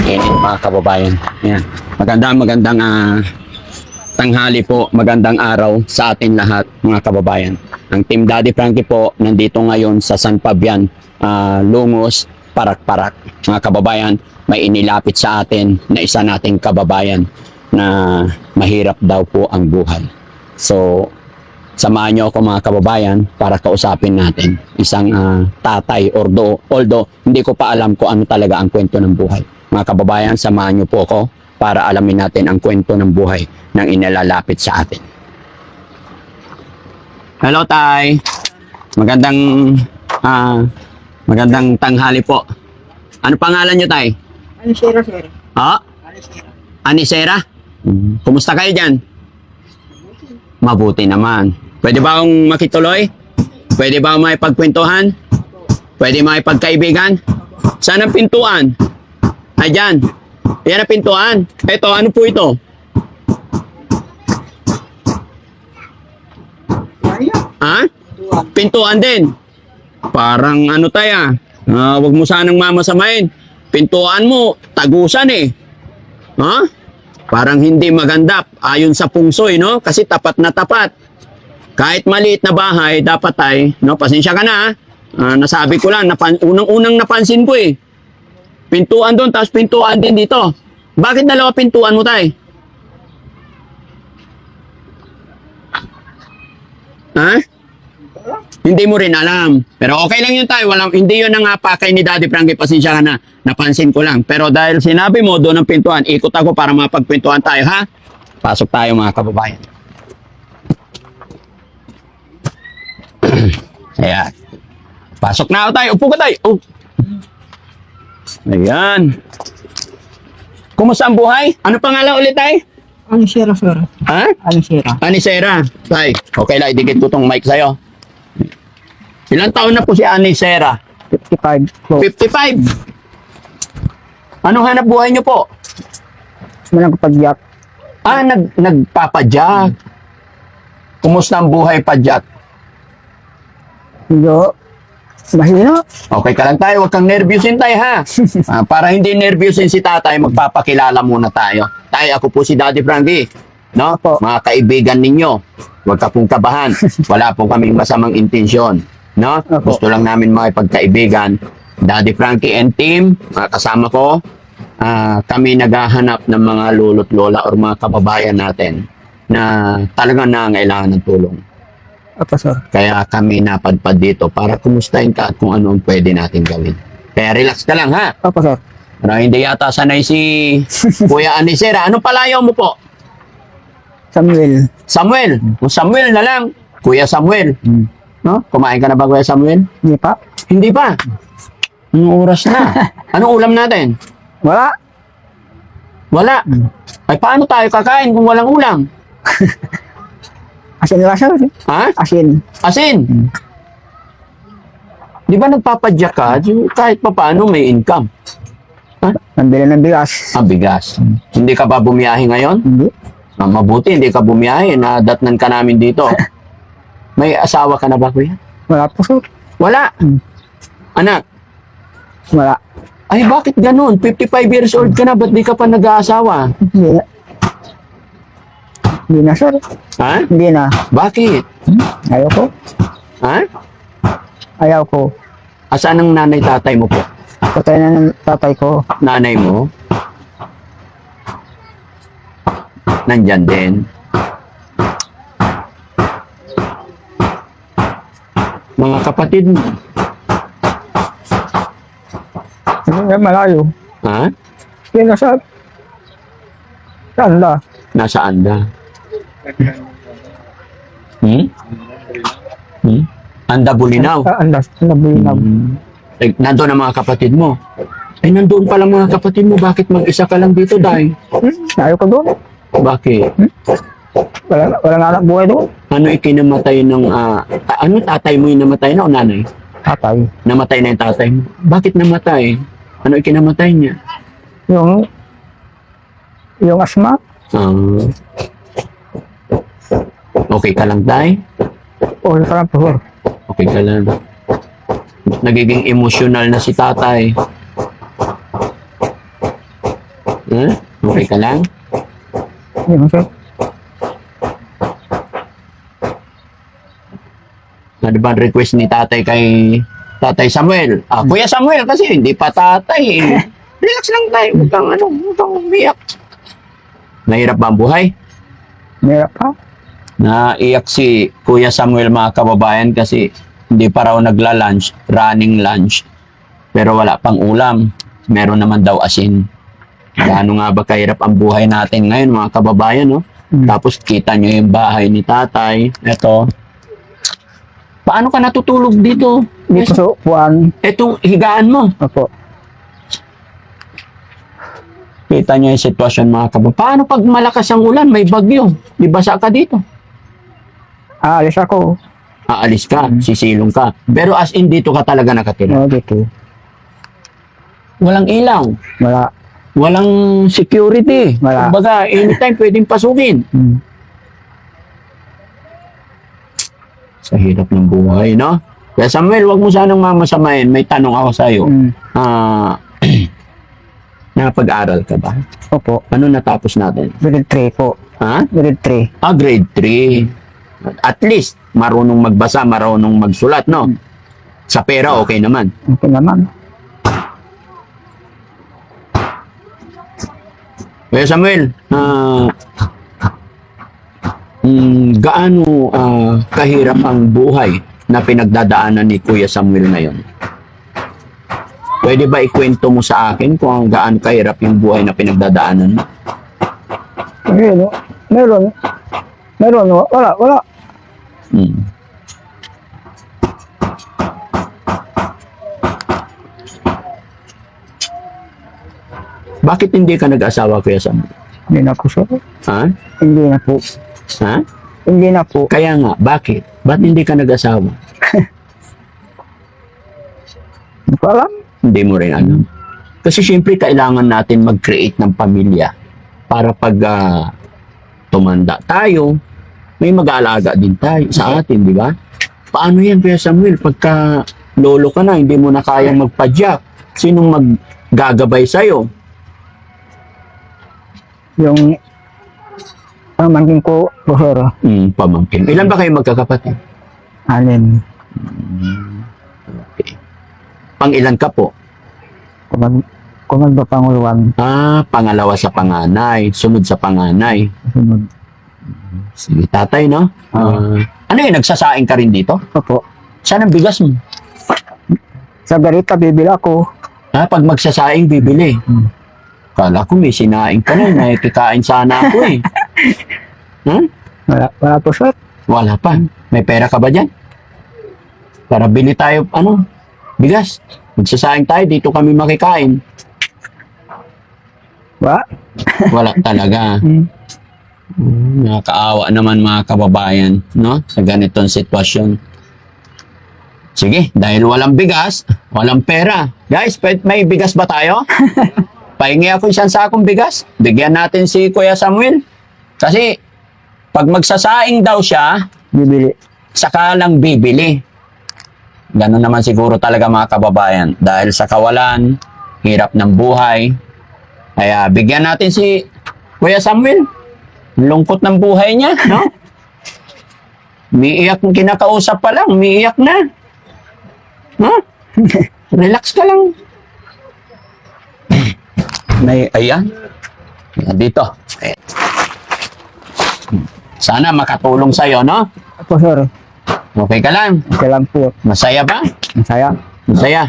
Mga kababayan. Ayan. Magandang tanghali po, magandang araw sa atin lahat mga kababayan. Ang Team Daddy Frankie po nandito ngayon sa San Fabian, Lungos, Parak-Parak. Mga kababayan, may inilapit sa atin na isa nating kababayan na mahirap daw po ang buhay. So, samahan niyo ako mga kababayan para kausapin natin isang tatay, although hindi ko pa alam kung ano talaga ang kwento ng buhay. Mga kababayan, samahan niyo po ako para alamin natin ang kwento ng buhay ng inilalapit sa atin. Hello, Tay. Magandang tanghali po. Ano pangalan niyo, Tay? Anisera, sir. Ha? Anisera. Anisera? Kumusta kayo dyan? Mabuti naman. Pwede ba akong makituloy? Pwede ba may pagkwentuhan? Pwede may pagkaibigan? Saan ang pintuan? Ayan. Yan ang pintuan. Ito, ano po ito? Ha? Pintuan din. Parang ano tayo wag mo sanang mamasamain. Pintuan mo, tagusan eh. Ha? Parang hindi maganda ayon sa pungsoy, no? Kasi tapat na tapat. Kahit maliit na bahay, dapat ay, no? Pasensya ka na, nasabi ko lang, unang napansin ko eh. Pintuan doon, tapos pintuan din dito. Bakit dalawa pintuan mo, Tay? Ha? Hindi mo rin alam. Pero okay lang yun, Tay. Hindi yun ang pakay ni Daddy Frankie. Pasensya ka na. Napansin ko lang. Pero dahil sinabi mo doon ng pintuan, ikot ako para mapagpintuan tayo, ha? Pasok tayo, mga kababayan. Ayan. Pasok na ako, Tay. Upo ka, Tay. Oh. Ayan. Kumusta ang buhay? Ano pangalan ulit, Tay? Anisera, sir. Ha? Anisera. Anisera. Tay, okay lang, idikit ko tong mic sa'yo. Ilang taon na po si Anisera? 55. So, 55. Anong hanap buhay niyo po? walang kapagyak. Nagpapadyak. Kumusta ang buhay padyak? Medyo mahina. Okay ka lang, tayo, huwag kang nervyusin, tayo, ha? Para hindi nervyusin si tatay, magpapakilala muna tayo. Tay, ako po si Daddy Frankie. No? Opo. Mga kaibigan ninyo, huwag ka pong kabahan. Wala po kaming masamang intensyon. No? Opo. Gusto lang namin makipagkaibigan. Daddy Frankie and team, mga kasama ko, kami naghahanap ng mga lolo't lola or mga kababayan natin na talagang nangailangan ng tulong. Opo, sir. Kaya kami napadpad dito para kumustahin ka at kung ano ang pwede natin gawin. Kaya relax ka lang, ha? Opo, sir. Pero hindi yata sanay si Kuya Anisera. Anong palayaw mo po? Samuel. Samuel. O Samuel na lang. Kuya Samuel. No? Kumain ka na ba, Kuya Samuel? Hindi pa. Hindi pa. Anong oras na? Anong ulam natin? Wala. Wala. Ay, paano tayo kakain kung walang ulam? Asin lang, sir. Ha? Asin. Asin. Di ba nagpapadyak ka? Kahit pa paano may income. Nabili ng bigas. Bigas. Hindi ka ba bumiyahe ngayon? Hindi. Mabuti, hindi ka bumiyahe. Nadatnan ka namin dito. May asawa ka na ba, Kuya? Wala po, sir. Wala. Anak, Wala. ay bakit ganun? 55 years old ka na, ba't di ka pa nag-aasawa? Hindi na. Hindi na, sir. Ha? Hindi na. Bakit? Ayaw ko. Ha? Ayaw ko. Asan ang nanay tatay mo po? Patay na ng tatay ko. Nanay mo? Nandyan din. Mga kapatid mo? Hindi na malayo. Ha? Hindi na, sir. Saan na? Nasaan na? Anda Bulinaw. Andas. Nabili na. Nandoon ang mga kapatid mo. Ay, nandoon pala mga kapatid mo. Bakit mag-isa ka lang dito, Day? Ayaw ko doon. Bakit? Wala na anak buhay doon. Ano ikinamatay ng... ano tatay mo yung namatay na o nanay? Tatay. Namatay na yung tatay mo. Bakit namatay? Ano ikinamatay niya? Yung asma. Okay ka lang, Day? O, parang po. Okay ka lang. Nagiging emotional na si tatay. Okay ka lang? Hindi mo, sir. Ano ba ang request ni tatay kay Tatay Samuel? Kuya Samuel kasi hindi pa tatay eh. Relax lang tayo. Huwag kang umiyak. Mahirap ba ang buhay? Meron pa. Naiyak si Kuya Samuel mga kababayan kasi hindi pa raw nagla-lunch, running lunch. Pero wala pang ulam. Meron naman daw asin. Gaano nga ba kahirap ang buhay natin ngayon mga kababayan, no? Tapos kita nyo yung bahay ni tatay. Ito. Paano ka natutulog dito? Dito sa upuan. Itong higaan mo. Opo. Kita nyo yung sitwasyon mga kababayan. Paano pag malakas ang ulan, may bagyo? Di basa ka dito? Aalis ako. Aalis ka, sisilong ka. Pero as in dito ka talaga nakatira. Oo, dito. Walang ilaw. Wala. Walang security. Wala. Kumbaga, anytime pwedeng pasukin. Sa hirap ng buhay, no? Kaya Samuel, wag mo sanang mamasamayin. May tanong ako sa'yo. Napag-aral ka ba? Opo. Ano natapos natin? Grade 3 po. Ha? Grade 3. Grade 3. At least, marunong magbasa, marunong magsulat, no? Sa pera, okay naman. Okay naman. Kaya Samuel, gaano kahirap ang buhay na pinagdadaanan ni Kuya Samuel ngayon? Pwede ba ikwento mo sa akin kung gaano kahirap yung buhay na pinagdadaanan mo? Ayun, meron. Meron, wala. Bakit hindi ka nag-asawa, Kuya Samuel? Hindi na po, sir. Ha? Hindi na po. Ha? Hindi na po. Kaya nga, bakit? Ba't hindi ka nag-asawa? Hindi ko alam. Hindi mo rin alam. Kasi syempre, kailangan natin mag-create ng pamilya para pag tumanda tayo, may mag-aalaga din tayo sa atin, di ba? Paano yan, Kuya Samuel? Pagka lolo ka na, hindi mo na kayang magpadyak. Sinong maggagabay sa'yo? Yung pamangkin ko, po, sir. Pamangkin. Ilan ba kayo magkakapatid? 6. Okay. Pang-ilan ka po? Kung magpapanguluan. Pangalawa sa panganay. Sunod sa panganay. Sunod. Sige, tatay, no? Ano yun, nagsasaing ka rin dito? Opo. Saan ang bigas mo? Sa garita, bibili ako. Pag magsasaing, bibili. Kala ko may sinaing ka na, may kikain sana ako eh. Wala po, sir. Wala pa. May pera ka ba dyan? Para bili tayo, bigas. Magsasaing tayo, dito kami makikain. Wala talaga. Nakakaawa naman mga kababayan, no? Sa ganitong sitwasyon. Sige, dahil walang bigas, walang pera. Guys, may bigas ba tayo? Pahingi ako isang sakong bigas. Bigyan natin si Kuya Samuel. Kasi, pag magsasaing daw siya, Bibili. saka lang bibili. Ganun naman siguro talaga mga kababayan. Dahil sa kawalan, hirap ng buhay. Kaya bigyan natin si Kuya Samuel. Lungkot ng buhay niya, no? Umiiyak, kinakausap pa lang, umiiyak na. Relax ka lang. Ayan. Dito. Ayan. Sana makatulong sa'yo, no? Opo, sir. Okay ka lang? Okay lang po. Masaya ba? Masaya. Masaya.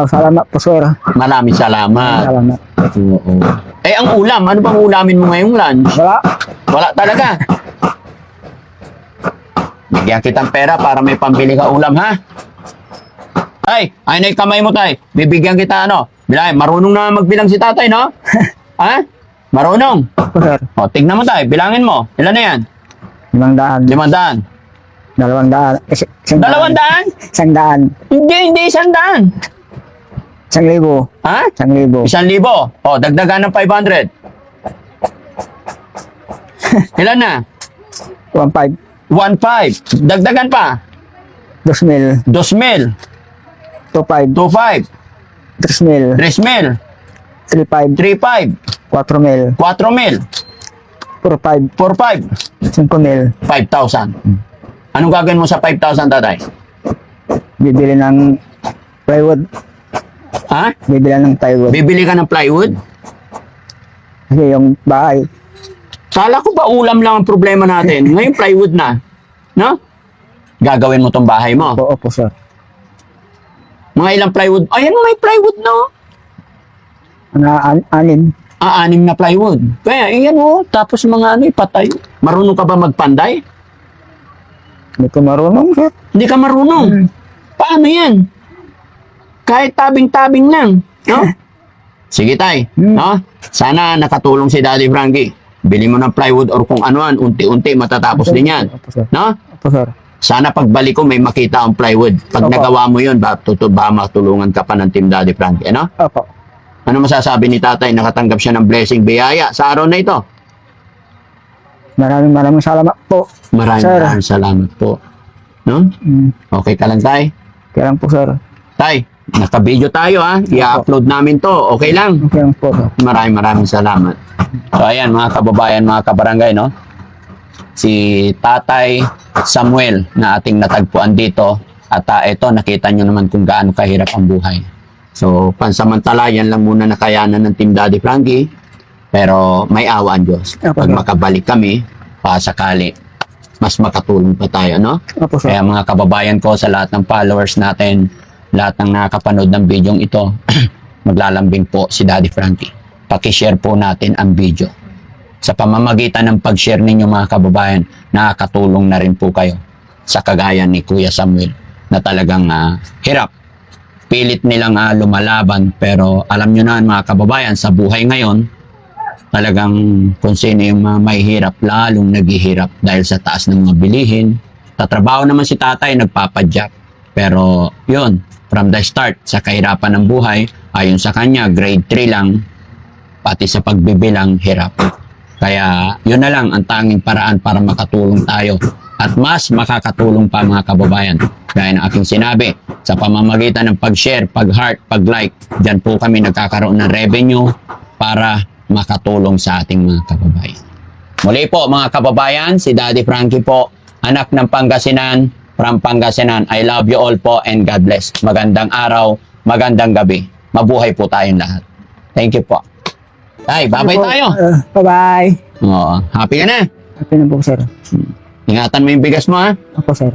Salamat po, sir. Maraming salamat. Salamat. Oo. Ang ulam, ano bang ulamin mo ngayong lunch? Wala. Wala talaga. Bigyan kitang pera para may pambili ka ulam, ha? Ay na yung kamay mo, tay. Bibigyan kita, bilangin. Marunong na magbilang si tatay, no? Ha? Marunong. Opo, sir. O, tignan mo, tay. Bilangin mo. Ilan na yan? 500. 500. 200. 200? 100. Hindi 100. 1,000. Ha? 1,000. 1,000. O, dagdagan ng 500. Ilan na? 1,500. 1,500. Dagdagan pa. 2,000. 2,000. 2.5. 2.5. 3 mil. 3 mil. 3.5. 3.5. 4 mil. 4 mil. 4.5. 4.5. 5 mil. 5,000. Anong gagawin mo sa 5,000, tatay? Bibili ng plywood. Ha? Bibili ng plywood. Bibili ka ng plywood? Kasi yung bahay. Kala ko ba ulam lang ang problema natin? Ngayon plywood na. No? Gagawin mo tong bahay mo. Opo, sir. Mga ilang plywood? Ayan, may plywood na. Oh. Anim. 6 na plywood. Kaya, iyan oh. Tapos mga ano, ipatay. Marunong ka ba magpanday? Hindi ko marunong, sir. Hindi ka marunong. Paano yan? Kahit tabing-tabing lang. No? Sige, tay. No? Sana nakatulong si Daddy Frankie. Bili mo ng plywood or kung anuan, unti-unti matatapos din yan. Opo, sir. No? Opo, sir. Sana pagbalik ko may makita ang plywood. Pag Opo. nagawa mo yun, ba matulungan ka pa ng Team Daddy Frankie. Ano? Opo. Ano masasabi ni tatay? Nakatanggap siya ng blessing biyaya sa araw na ito. Maraming salamat po. Maraming salamat po. No? Okay ka lang, tay? Kaya lang po, sir. Tay, naka-video tayo ha. I-upload namin to. Okay lang? Okay lang po, sir. Maraming salamat. So ayan mga kababayan, mga kabarangay, no? Si Tatay Samuel na ating natagpuan dito. At ito, nakita nyo naman kung gaano kahirap ang buhay. So, pansamantala, yan lang muna nakayanan ng Team Daddy Frankie. Pero may awa ang Diyos. Pag makabalik kami, pasakali, mas makatulong pa tayo, no? Opo, sir. Kaya mga kababayan ko, sa lahat ng followers natin, lahat ng nakakapanood ng video ito, maglalambing po si Daddy Frankie. Pakishare po natin ang video. Sa pamamagitan ng pag-share ninyo mga kababayan, nakakatulong na rin po kayo sa kagaya ni Kuya Samuel na talagang hirap. Pilit nilang lumalaban, pero alam nyo na mga kababayan, sa buhay ngayon, talagang kung sino yung may hirap, lalong naghihirap dahil sa taas ng mga bilihin. Tatrabaho naman si tatay, nagpapadyak. Pero yun, from the start, sa kahirapan ng buhay, ayon sa kanya, grade 3 lang, pati sa pagbibilang, hirap. Kaya yun na lang ang tanging paraan para makatulong tayo. At mas makakatulong pa mga kababayan. Gaya ng aking sinabi, sa pamamagitan ng pag-share, pag-heart, pag-like, dyan po kami nagkakaroon ng revenue para makatulong sa ating mga kababayan. Muli po mga kababayan, si Daddy Frankie po, anak ng Pangasinan, from Pangasinan. I love you all po and God bless. Magandang araw, magandang gabi. Mabuhay po tayong lahat. Thank you po. Ay, bye-bye tayo. Bye-bye. Oo, happy ka na. Happy na po, sir. Ingatan mo yung bigas mo ha. Opo, sir.